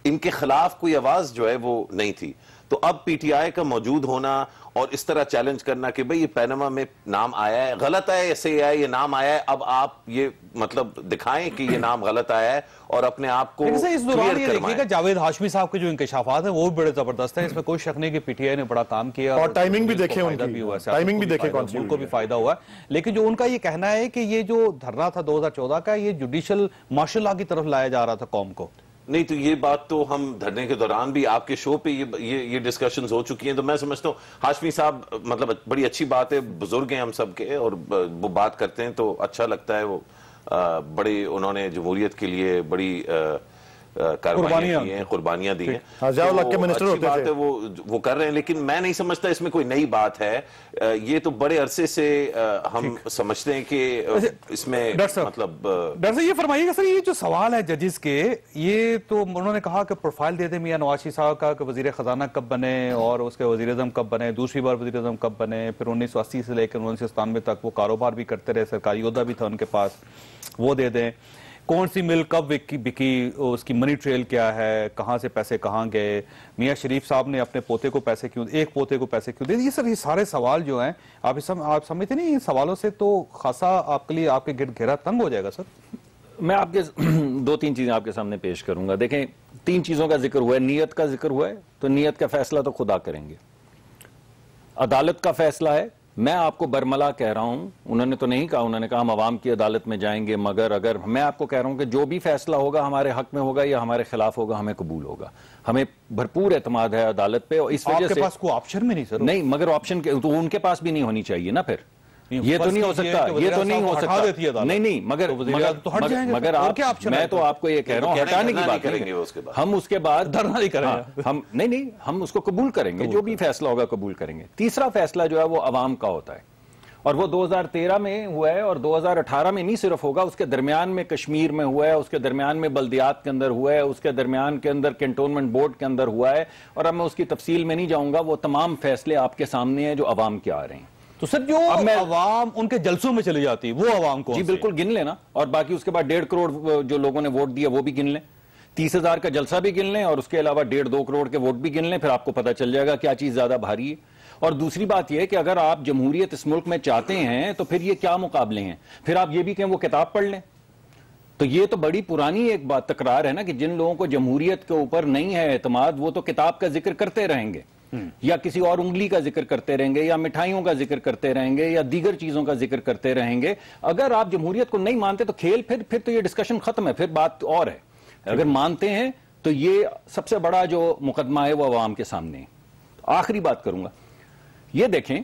[SPEAKER 5] इनके खिलाफ कोई आवाज जो है वो नहीं थी। तो अब पीटीआई का मौजूद होना और इस तरह चैलेंज करना कि भाई ये पैनामा में नाम आया है, गलत है, ऐसे आया, ये नाम आया है, अब आप ये मतलब दिखाएं कि ये नाम गलत आया है और अपने आप को
[SPEAKER 1] इस दौरान ये देखिएगा जावेद हाशमी साहब के जो इंकशाफात है वो भी बड़े जबरदस्त है, इसमें कोई शक नहीं कि पीटीआई ने बड़ा काम किया
[SPEAKER 2] और टाइमिंग भी देखे उनकी, टाइमिंग भी देखे,
[SPEAKER 1] मुल्क को भी फायदा हुआ। लेकिन जो उनका ये कहना है कि ये जो धरना था 2014 का, ये जुडिशियल मार्शल लॉ की तरफ लाया जा रहा था कौम को।
[SPEAKER 5] नहीं, तो ये बात तो हम धरने के दौरान भी आपके शो पे ये डिस्कशंस हो चुकी हैं। तो मैं समझता हूँ हाशमी साहब मतलब बड़ी अच्छी बात है, बुजुर्ग हैं हम सब के, और वो बात करते हैं तो अच्छा लगता है। वो बड़ी उन्होंने जमहूरियत के लिए बड़ी कुर्बानियां दी हैं, कुर्बानियां दी हैं।
[SPEAKER 2] मिनिस्टर
[SPEAKER 5] अच्छी बात है वो कर रहे हैं, लेकिन मैं नहीं समझता इसमें कोई नई बात है। ये तो बड़े अरसे से हम समझते हैं कि इसमें मतलब
[SPEAKER 1] डॉक्टर साहब ये फरमाइएगा सर, ये जो सवाल है जजेस के, ये तो उन्होंने कहा कि प्रोफाइल दे दे मियां नवाज शरीफ साहब का कि वजीर खजाना कब बने और उसके वजीर-ए-आज़म कब बने, दूसरी बार वजीर-ए-आज़म कब बने, फिर 1980 से लेकर 1997 तक वो कारोबार भी करते रहे, सरकारी ओहदा भी था उनके पास, वो दे दें। कौन सी मिल कब बिकी, उसकी मनी ट्रेल क्या है, कहां से पैसे कहां गए, मियां शरीफ साहब ने अपने पोते को पैसे क्यों, एक पोते को पैसे क्यों दे। ये सर ये सारे सवाल जो हैं आप समझते नहीं, इन सवालों से तो खासा आपके लिए आपके गिर्द घेरा तंग हो जाएगा सर।
[SPEAKER 4] मैं आपके 2-3 चीजें आपके सामने पेश करूंगा। देखें 3 चीजों का जिक्र हुआ है, नीयत का जिक्र हुआ है, तो नीयत का फैसला तो खुदा करेंगे, अदालत का फैसला है। मैं आपको बरमला कह रहा हूं, उन्होंने तो नहीं कहा, उन्होंने कहा हम अवाम की अदालत में जाएंगे, मगर अगर मैं आपको कह रहा हूं कि जो भी फैसला होगा हमारे हक में होगा या हमारे खिलाफ होगा, हमें कबूल होगा। हमें भरपूर एतमाद है अदालत पे, और इस वजह से
[SPEAKER 1] आपके पास कोई ऑप्शन भी नहीं सर।
[SPEAKER 4] नहीं, मगर ऑप्शन तो उनके पास भी नहीं होनी चाहिए ना, फिर ये तो नहीं हो सकता, ये तो नहीं हो सकता। नहीं, मगर आप, मैं तो आपको ये कह रहा हूँ हटाने की बात करेंगे, हम उसके बाद
[SPEAKER 1] धरना नहीं करेंगे,
[SPEAKER 4] हम नहीं, हम उसको कबूल करेंगे, जो भी फैसला होगा कबूल करेंगे। तीसरा फैसला जो है वो अवाम का होता है, और वो 2013 में हुआ है और 2018 में नहीं सिर्फ होगा, उसके दरमियान में कश्मीर में हुआ है, उसके दरमियान में बल्दियात के अंदर हुआ है, उसके दरमियान के अंदर कैंटोनमेंट बोर्ड के अंदर हुआ है, और अब मैं उसकी तफसील में नहीं जाऊंगा। वो तमाम फैसले आपके सामने हैं जो अवाम के आ रहे हैं।
[SPEAKER 1] तो सर जो अवाम उनके जलसों में चली जाती है वो अवाम को,
[SPEAKER 4] जी बिल्कुल गिन लेना, और बाकी उसके बाद 1.5 करोड़ जो लोगों ने वोट दिया वो भी गिन लें, 30,000 का जलसा भी गिन लें, और उसके अलावा 1.5-2 करोड़ के वोट भी गिन लें, फिर आपको पता चल जाएगा क्या चीज ज्यादा भारी है। और दूसरी बात यह कि अगर आप जमहूरियत इस मुल्क में चाहते हैं तो फिर ये क्या मुकाबले हैं, फिर आप ये भी कहें वो किताब पढ़ लें, तो ये तो बड़ी पुरानी एक बात तकरार है ना कि जिन लोगों को जमहूरियत के ऊपर नहीं है एतमाद, वो तो किताब का जिक्र करते रहेंगे, या किसी और उंगली का जिक्र करते रहेंगे, या मिठाइयों का जिक्र करते रहेंगे, या दीगर चीजों का जिक्र करते रहेंगे। अगर आप जमहूरियत को नहीं मानते तो खेल फिर तो ये डिस्कशन खत्म है, फिर बात और है। अगर मानते हैं तो ये सबसे बड़ा जो मुकदमा है वो अवाम के सामने है। आखिरी बात करूंगा, ये देखें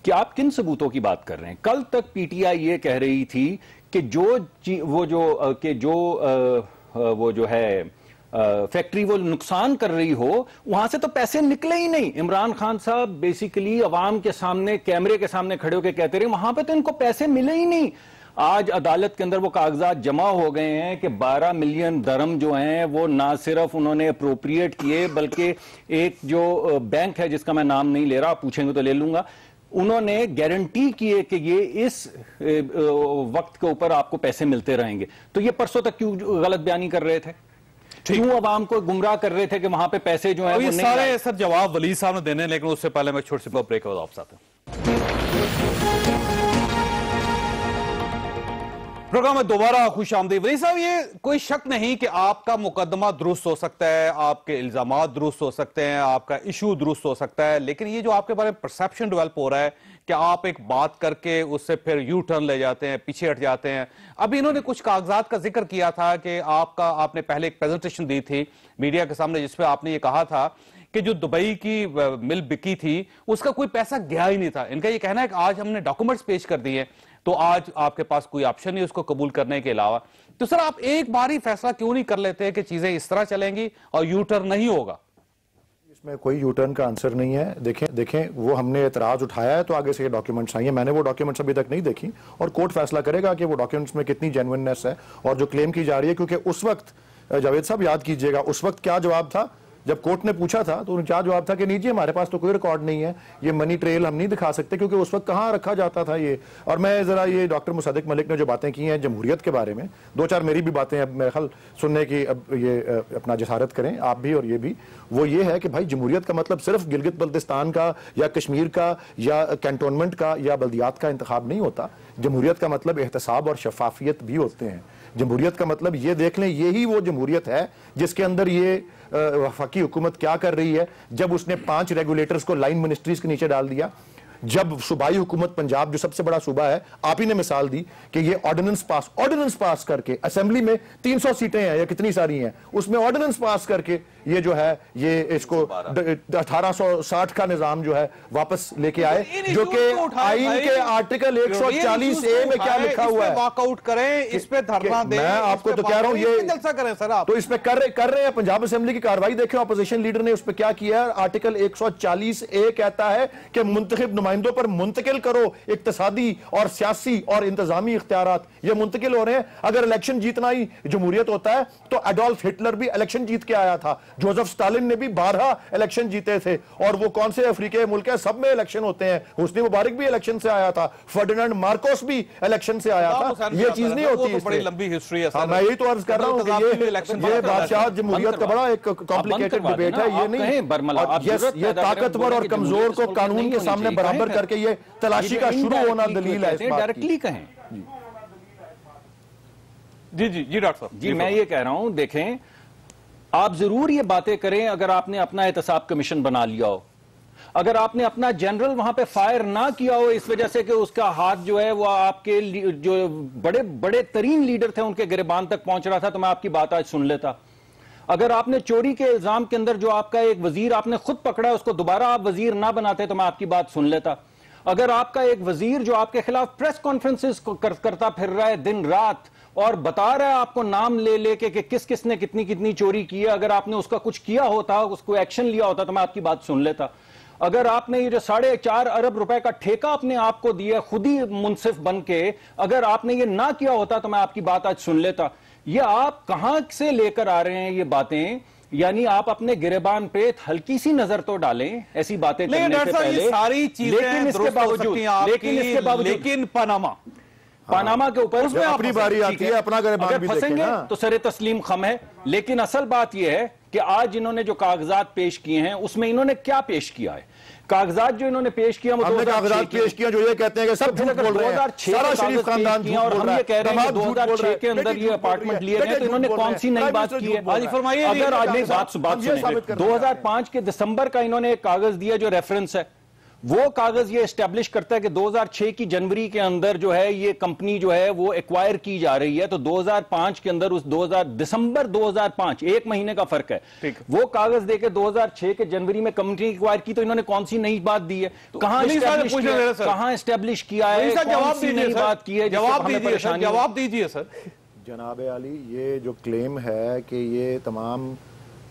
[SPEAKER 4] कि आप किन सबूतों की बात कर रहे हैं। कल तक पीटीआई ये कह रही थी कि वो जो है फैक्ट्री वो नुकसान कर रही हो, वहां से तो पैसे निकले ही नहीं। इमरान खान साहब बेसिकली अवाम के सामने, कैमरे के सामने खड़े होकर कहते रहे वहां पे तो इनको पैसे मिले ही नहीं। आज अदालत के अंदर वो कागजात जमा हो गए हैं कि 12 मिलियन दरम जो हैं वो ना सिर्फ उन्होंने अप्रोप्रिएट किए, बल्कि एक जो बैंक है जिसका मैं नाम नहीं ले रहा, पूछेंगे तो ले लूंगा, उन्होंने गारंटी की है कि ये इस वक्त के ऊपर आपको पैसे मिलते रहेंगे। तो ये परसों तक क्यों गलत बयानी कर रहे थे, क्यों अवाम को गुमराह कर रहे थे कि वहां पे पैसे जो है वो नहीं
[SPEAKER 1] सारे सर जवाब वली साहब ने देने, लेकिन उससे पहले मैं छोटे से ब्रेक वापस आता हूं। प्रोग्राम में दोबारा खुश आमदीद। वली साहब, ये कोई शक नहीं कि आपका मुकदमा दुरुस्त हो सकता है, आपके इल्जामात दुरुस्त हो सकते हैं, आपका इशू दुरुस्त हो सकता है, लेकिन ये जो आपके बारे में परसेप्शन डेवलप हो रहा है कि आप एक बात करके उससे फिर यू टर्न ले जाते हैं, पीछे हट जाते हैं। अभी इन्होंने कुछ कागजात का जिक्र किया था कि आपने पहले एक प्रेजेंटेशन दी थी मीडिया के सामने जिसपे आपने ये कहा था कि जो दुबई की मिल बिकी थी उसका कोई पैसा गया ही नहीं था। इनका ये कहना है कि आज हमने डॉक्यूमेंट्स पेश कर दिए तो आज आपके पास कोई ऑप्शन नहीं उसको कबूल करने के अलावा। तो सर आप एक बार ही फैसला क्यों नहीं कर लेते कि चीजें इस तरह चलेंगी और यू टर्न नहीं होगा?
[SPEAKER 2] इसमें कोई यू टर्न का आंसर नहीं है। देखें वो हमने एतराज उठाया है तो आगे से ये डॉक्यूमेंट्स आई हैं, मैंने वो डॉक्यूमेंट्स अभी तक नहीं देखी और कोर्ट फैसला करेगा कि वो डॉक्यूमेंट्स में कितनी जेन्युइननेस है और जो क्लेम की जा रही है। क्योंकि उस वक्त जावेद साहब याद कीजिएगा उस वक्त क्या जवाब था जब कोर्ट ने पूछा था तो क्या जवाब था कि नहीं जी हमारे पास तो कोई रिकॉर्ड नहीं है, ये मनी ट्रेल हम नहीं दिखा सकते क्योंकि उस वक्त कहाँ रखा जाता था ये। और मैं जरा ये डॉक्टर मुसद्दिक मलिक ने जो बातें की हैं जमहूरियत के बारे में, दो चार मेरी भी बातें अब मेरे ख्याल सुनने की अब ये अपना जसारत करें आप भी और ये भी, वो ये है कि भाई जमहूरियत का मतलब सिर्फ गिलगित बल्तिस्तान का या कश्मीर का या कैंटोनमेंट का या बल्दियात का इंतखाब नहीं होता। जमहूरियत का मतलब एहतसाब और शफाफियत भी होते हैं। जमहूरियत का मतलब ये देख लें यही वो जमहूरियत है जिसके अंदर ये वफाकी हुकूमत क्या कर रही है जब उसने 5 रेगुलेटर्स को लाइन मिनिस्ट्रीज के नीचे डाल दिया। जब सूबाई हुकूमत पंजाब जो सबसे बड़ा सूबा है, आप ही ने मिसाल दी कि ये ऑर्डिनेंस पास करके असेंबली में 300 सीटें हैं या कितनी सारी हैं, उसमें ऑर्डिनेंस पास करके ये जो है ये इसको 1860 का निजाम जो है वापस लेके आए जो कि आइन के आर्टिकल 140A में क्या लिखा हुआ है।
[SPEAKER 1] वॉकआउट करें, इस पे धरना दें।
[SPEAKER 2] मैं आपको तो कह रहा हूं ये
[SPEAKER 1] जलसा करें सर आप।
[SPEAKER 2] तो इसमें कर रहे हैं। पंजाब असेंबली की कार्रवाई देखें, अपोजिशन लीडर ने उस पर क्या किया है। आर्टिकल 140A कहता है कि मुंतखब नुमाइंदों पर मुंतकिल करो इक्तिसादी और सियासी और इंतजामी इख्तियारात, ये मुंतकिल हो रहे हैं। अगर इलेक्शन जीतना ही जमहूरियत होता है तो एडोल्फ हिटलर भी इलेक्शन जीत के आया था, जोसेफ स्टालिन ने भी 12 इलेक्शन जीते थे और वो कौन से अफ्रीकी मुल्क है सब में इलेक्शन होते हैं। हुस्नी मुबारक भी इलेक्शन से आया था, फर्डिनेंड मार्कोस भी इलेक्शन से आया था। ये चीज नहीं होती,
[SPEAKER 1] बड़ी लंबी हिस्ट्री है।
[SPEAKER 2] मैं यही तो अर्ज कर रहा हूं कि ये बादशाह जमहूरियत का बड़ा एक कॉम्प्लिकेटेड डिबेट है। ये नहीं, ये ताकतवर और कमजोर को कानून के सामने बराबर करके ये तलाशी का शुरू होना दलील है।
[SPEAKER 4] डायरेक्टली कहें
[SPEAKER 1] जी डॉक्टर साहब
[SPEAKER 4] जी, मैं ये कह रहा हूं देखें आप जरूर ये बातें करें अगर आपने अपना एहतसाब कमीशन बना लिया हो, अगर आपने अपना जनरल वहां पे फायर ना किया हो इस वजह से कि उसका हाथ जो है वो आपके जो बड़े बड़े तरीन लीडर थे उनके गिरबान तक पहुंच रहा था तो मैं आपकी बात आज सुन लेता। अगर आपने चोरी के इल्जाम के अंदर जो आपका एक वजीर आपने खुद पकड़ा है उसको दोबारा आप वजीर ना बनाते तो मैं आपकी बात सुन लेता। अगर आपका एक वजीर जो आपके खिलाफ प्रेस कॉन्फ्रेंसेस करता फिर रहा है दिन रात और बता रहा है आपको नाम ले लेके कि किस किसने कितनी कितनी चोरी की है, अगर आपने उसका कुछ किया होता उसको एक्शन लिया होता तो मैं आपकी बात सुन लेता। अगर आपने ये जो 4.5 अरब रुपए का ठेका अपने आप को दिया खुद ही मुंसिफ बन के, अगर आपने ये ना किया होता तो मैं आपकी बात आज सुन लेता। ये आप कहां से लेकर आ रहे हैं ये बातें? यानी आप अपने गिरेबान पे हल्की सी नजर तो डालें ऐसी बातें करने से पहले।
[SPEAKER 1] सारी चीजें
[SPEAKER 4] लेकिन इसके बावजूद
[SPEAKER 1] लेकिन
[SPEAKER 4] पनामा के ऊपर
[SPEAKER 2] उसमें अपनी बारी आती है, अपना गिरेबान भी
[SPEAKER 4] फंसेंगे
[SPEAKER 2] देखें ना।
[SPEAKER 4] तो सरे तस्लीम खम है। लेकिन असल बात यह है कि आज इन्होंने जो कागजात पेश किए हैं उसमें इन्होंने क्या पेश किया है? कागजात जो इन्होंने पेश किया वो
[SPEAKER 2] हमने कागजात पेश किया जो ये कहते हैं कि सब झूठ बोल रहे हैं, सारा शरीफ खानदान झूठ
[SPEAKER 4] और
[SPEAKER 2] बोल
[SPEAKER 4] हम
[SPEAKER 2] रहा
[SPEAKER 4] ये
[SPEAKER 2] है।
[SPEAKER 4] कह रहे हैं 2006 के अंदर ये अपार्टमेंट लिए गए तो इन्होंने कौन सी नई बात की है? अगर आज बात सुनिए, 2005 के दिसंबर का इन्होंने एक कागज दिया जो रेफरेंस है, वो कागज ये एस्टेब्लिश करता है कि 2006 की जनवरी के अंदर जो है ये कंपनी जो है वो एक्वायर की जा रही है। तो 2005 के अंदर उस दिसंबर 2005 एक महीने का फर्क है, वो कागज देके 2006 के जनवरी में कंपनी एक्वायर की तो इन्होंने कौन सी नई बात दी है? कहां एस्टेब्लिश किया है?
[SPEAKER 1] जवाब दीजिए,
[SPEAKER 4] बात की है?
[SPEAKER 1] जवाब दीजिए सर।
[SPEAKER 2] जनाब आली, ये जो क्लेम है कि ये तमाम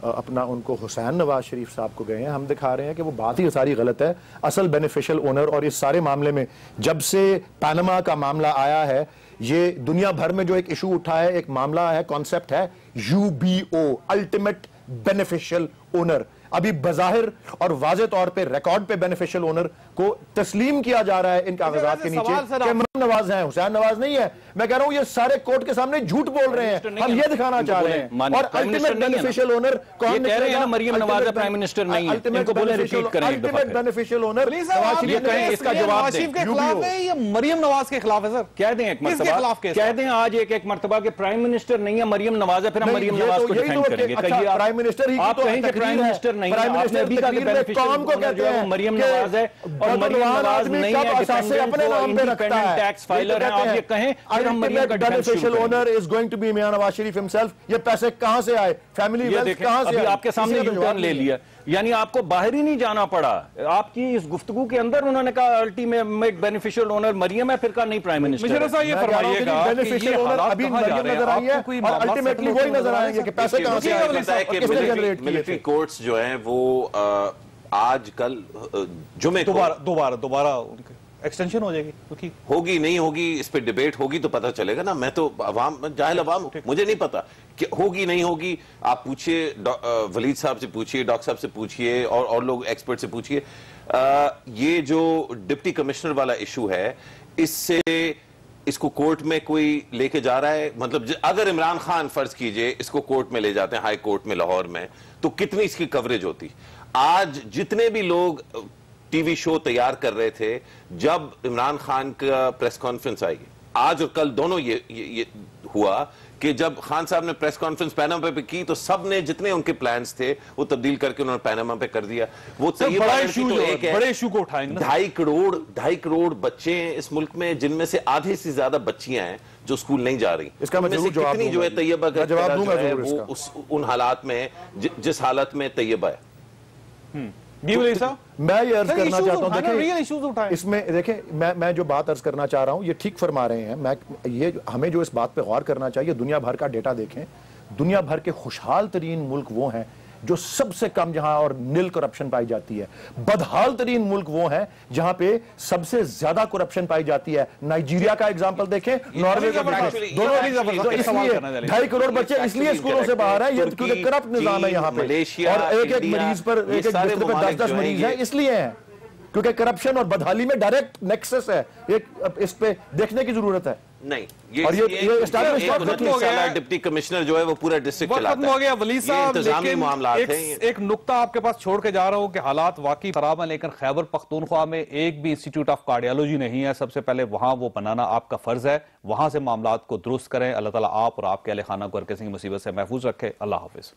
[SPEAKER 2] अपना उनको हुसैन नवाज शरीफ साहब को गए हैं, हम दिखा रहे हैं कि वो बात ही सारी गलत है। असल बेनिफिशियल ओनर और इस सारे मामले में जब से पनामा का मामला आया है, ये दुनिया भर में जो एक इशू उठा है, एक मामला है, कॉन्सेप्ट है UBO, अल्टीमेट बेनिफिशियल ओनर। अभी बजाहिर और वाज़े तौर पे रिकॉर्ड पे बेनिफिशियल ओनर को तस्लीम किया जा रहा है इन कागजात के नीचे कि इमरान नवाज है, हुसैन नवाज नहीं है। मैं कह रहा हूं ये सारे कोर्ट के सामने झूठ बोल रहे हैं, हम ये दिखाना चाह रहे हैं। और अल्टीमेट बेनिफिशियल ओनर कौन
[SPEAKER 4] कह रहे हैं? मरियम नवाज प्राइम मिनिस्टर नहीं है, इनको बोले रिपीट करें।
[SPEAKER 2] अल्टीमेट बेनिफिशियल ओनर
[SPEAKER 4] इसका जवाब
[SPEAKER 1] दें। मरियम नवाज के खिलाफ है सर,
[SPEAKER 4] कह दें एक मरतबा, कह दें आज एक मरतबा के प्राइम मिनिस्टर नहीं है मरियम नवाज है, फिर हम मरियम नवाज को डिफेंड करेंगे।
[SPEAKER 2] प्राइम मिनिस्टर ही
[SPEAKER 4] आप कहेंगे प्राइम मिनिस्टर नहीं है, आपने अभी का बेनिफिशियल जो है वो मरियम नवाज है और
[SPEAKER 2] बहुत
[SPEAKER 4] मरियम
[SPEAKER 2] नवाज
[SPEAKER 4] नवाज
[SPEAKER 2] आदमी
[SPEAKER 4] नहीं
[SPEAKER 2] कब
[SPEAKER 4] है
[SPEAKER 2] असासे अपने नाम पे रखता है,
[SPEAKER 4] टैक्स फाइलर है, आप ये कहें फिर हम मरियम का डिफेंस शुरू
[SPEAKER 2] बेनिफिशियल
[SPEAKER 4] करेंगे।
[SPEAKER 2] Owner is going to be मियां नवाज शरीफ हिमसेल्फ। ये पैसे कहां से आए, फैमिली
[SPEAKER 4] ये
[SPEAKER 2] वेल्थ
[SPEAKER 4] देखें,
[SPEAKER 2] कहां से
[SPEAKER 4] अभी
[SPEAKER 2] आए,
[SPEAKER 4] आपके सामने
[SPEAKER 2] किसी ने
[SPEAKER 4] यू टर्न ले लिया, यानी आपको बाहर ही नहीं जाना पड़ा। आपकी इस गुफ्तगू के अंदर उन्होंने कहा अल्टीमेट बेनिफिशियल ओनर मरीम है, फिर कहा नहीं प्राइम मिनिस्टर।
[SPEAKER 1] मिशरफ साहब ये फरमाइएगा कि
[SPEAKER 2] बेनिफिशियल
[SPEAKER 1] ये
[SPEAKER 2] ओनर
[SPEAKER 1] हालात
[SPEAKER 2] अभी
[SPEAKER 1] कहां जा
[SPEAKER 2] मरियम
[SPEAKER 1] रहे हैं?
[SPEAKER 2] नजर आई है
[SPEAKER 1] आपको कोई
[SPEAKER 2] और
[SPEAKER 1] मामला
[SPEAKER 2] अल्टीमेटली
[SPEAKER 1] सेटल
[SPEAKER 2] वही
[SPEAKER 1] होते
[SPEAKER 2] नजर आएंगे कि पैसे कहां से आए, किसने जनरेट किए
[SPEAKER 5] मिलिट्री
[SPEAKER 2] थे।
[SPEAKER 5] कोर्ट्स जो हैं वो आज कल जुमे को
[SPEAKER 1] दोबारा उनके एक्सटेंशन हो जाएगी क्योंकि
[SPEAKER 5] होगी नहीं होगी, इस पे डिबेट होगी तो पता चलेगा ना। मैं तो अवाम, जाहिल अवाम हूं, मुझे नहीं पता कि होगी नहीं होगी। आप पूछिए वलीद साहब से पूछिए, डॉक्टर साहब से पूछिए और लोग एक्सपर्ट से पूछिए। ये जो डिप्टी कमिश्नर वाला इशू है, इससे इसको कोर्ट में कोई लेके जा रहा है, मतलब अगर इमरान खान फर्ज कीजिए इसको कोर्ट में ले जाते हैं, हाई कोर्ट में लाहौर में, तो कितनी इसकी कवरेज होती। आज जितने भी लोग टीवी शो तैयार कर रहे थे, जब इमरान खान का प्रेस कॉन्फ्रेंस आई, आज और कल दोनों ये हुआ कि जब खान साहब ने प्रेस कॉन्फ्रेंस पैनामा पे की तो सब ने जितने उनके प्लान्स थे वो तब्दील करके उन्होंने पैनामा पे कर दिया। वो
[SPEAKER 1] बड़ा इशू तो एक है, बड़े इशू को उठाएंगे ना।
[SPEAKER 5] 2.5 करोड़ बच्चे हैं इस मुल्क में, जिनमें से आधे से ज्यादा बच्चियां हैं जो स्कूल नहीं जा रही।
[SPEAKER 2] इसका मैं जरूर जवाब
[SPEAKER 5] कितनी जो है तैयबा का
[SPEAKER 2] जवाब दूंगा
[SPEAKER 5] जो है
[SPEAKER 2] जरूर
[SPEAKER 5] वो
[SPEAKER 2] इसका।
[SPEAKER 5] उन हालात में जिस हालत में तैयबा है।
[SPEAKER 2] मैं ये अर्ज करना चाहता हूं,
[SPEAKER 1] रियल
[SPEAKER 2] देखिए
[SPEAKER 1] इश्यूज उठाएं।
[SPEAKER 2] इसमें देखें, मैं जो बात अर्ज करना चाह रहा हूं ये ठीक फरमा रहे हैं। ये हमें जो इस बात पे गौर करना चाहिए, दुनिया भर का डेटा देखें। दुनिया भर के खुशहाल तरीन मुल्क वो हैं जो सबसे कम जहां और नील करप्शन पाई जाती है। बदहाल तरीन मुल्क वो हैं जहां पे सबसे ज्यादा करप्शन पाई जाती है। नाइजीरिया का एग्जांपल देखें, नॉर्वे का देखें, दोनों इसलिए 2.5 करोड़ बच्चे इसलिए स्कूलों से बाहर हैं, ये क्योंकि करप्ट निजाम है यहाँ पे, और एक मरीज पर, एक बिस्तर पे 10-10 मरीज है, इसलिए है क्योंकि करप्शन और बदहाली में डायरेक्ट नेक्सस है। एक इस पे देखने की जरूरत है।
[SPEAKER 5] नहीं,
[SPEAKER 2] और ये एस्टैब्लिश
[SPEAKER 5] डिप्टी कमिश्नर जो है वो पूरा डिस्ट्रिक्ट
[SPEAKER 1] वक्त खत्म हो गया वली साहब, लेकिन एक नुक्ता आपके पास छोड़ के जा रहा हूं कि हालात वाकई खराब है, लेकिन खैबर पख्तूनख्वा में एक भी इंस्टीट्यूट ऑफ कार्डियोलॉजी नहीं है। सबसे पहले वहां वो बनाना आपका फर्ज है, वहां से मामलात को दुरुस्त करें। अल्लाह ताला आप और आपके अहले खाना को हर किसी की मुसीबत से महफूज रखे। अल्लाह हाफिज।